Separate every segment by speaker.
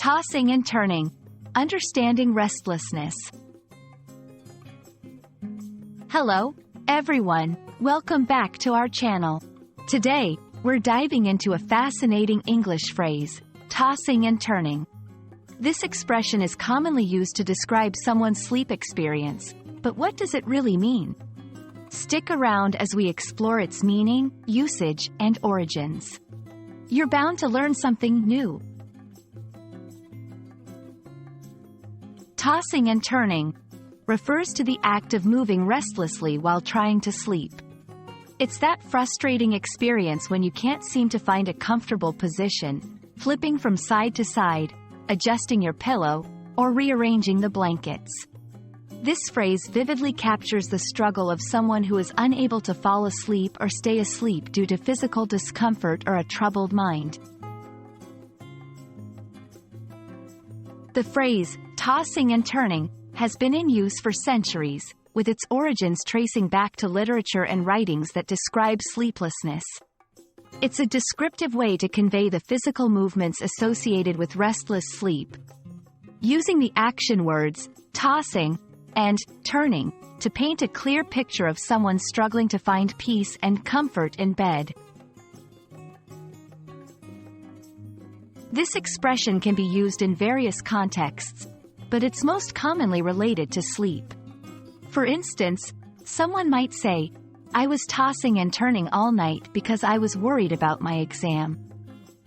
Speaker 1: Tossing and turning. Understanding restlessness. Hello, everyone. Welcome back to our channel. Today, we're diving into a fascinating English phrase, tossing and turning. This expression is commonly used to describe someone's sleep experience, but what does it really mean? Stick around as we explore its meaning, usage, and origins. You're bound to learn something new. Tossing and turning refers to the act of moving restlessly while trying to sleep. It's that frustrating experience when you can't seem to find a comfortable position, flipping from side to side, adjusting your pillow, or rearranging the blankets. This phrase vividly captures the struggle of someone who is unable to fall asleep or stay asleep due to physical discomfort or a troubled mind. The phrase, tossing and turning, has been in use for centuries, with its origins tracing back to literature and writings that describe sleeplessness. It's a descriptive way to convey the physical movements associated with restless sleep, using the action words, tossing, and turning, to paint a clear picture of someone struggling to find peace and comfort in bed. This expression can be used in various contexts, but it's most commonly related to sleep. For instance, someone might say, "I was tossing and turning all night because I was worried about my exam."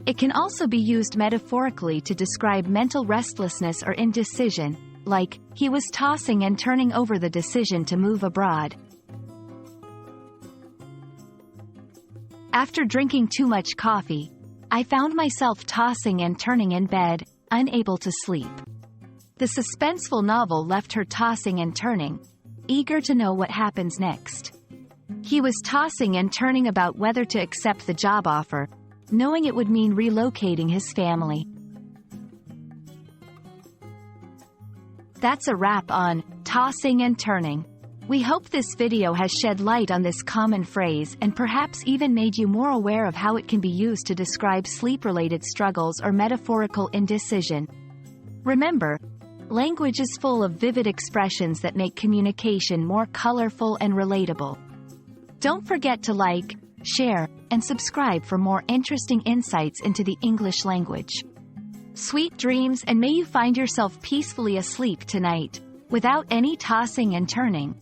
Speaker 1: It can also be used metaphorically to describe mental restlessness or indecision, like, "He was tossing and turning over the decision to move abroad." After drinking too much coffee, I found myself tossing and turning in bed, unable to sleep. The suspenseful novel left her tossing and turning, eager to know what happens next. He was tossing and turning about whether to accept the job offer, knowing it would mean relocating his family. That's a wrap on tossing and turning. We hope this video has shed light on this common phrase and perhaps even made you more aware of how it can be used to describe sleep-related struggles or metaphorical indecision. Remember, language is full of vivid expressions that make communication more colorful and relatable. Don't forget to like, share, and subscribe for more interesting insights into the English language. Sweet dreams, and may you find yourself peacefully asleep tonight, without any tossing and turning.